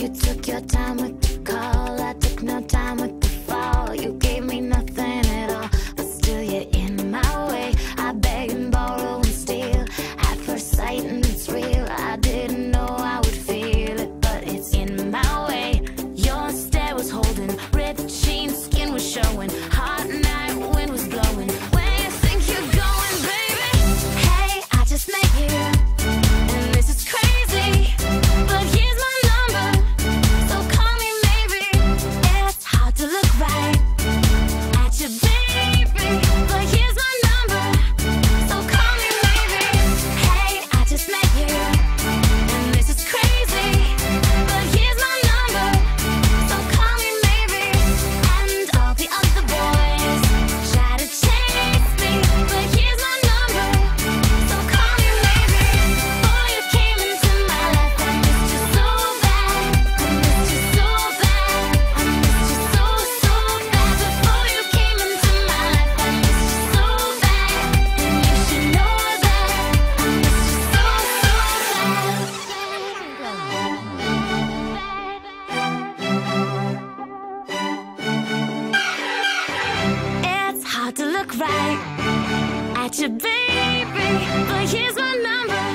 You took your time with the call, I took no time with the fall. You gave me nothing at all, but still you're in my way. I beg and borrow and steal at first sight, and it's real. I didn't know I would feel it, but it's in my way. Your stare was holding, ripped jeans, skin was showing, hot night, wind was blowing. Where you think you're going, baby? Hey, I just met you, and this is crazy, but here's my number, so call me maybe. It's hard to look right at you, baby, but here's my number, so call me maybe. Hey, I just met you, and this is crazy, but here's my number, so call me maybe. And all the other boys try to chase me, but here's my number, so call me maybe. Before you came into my life, I missed you so bad. I missed you so bad. I missed you so, so bad. Before you came into my life, I missed you so bad. And you should know that I missed you so, so bad. It's hard to look right at you, baby, but here's my number,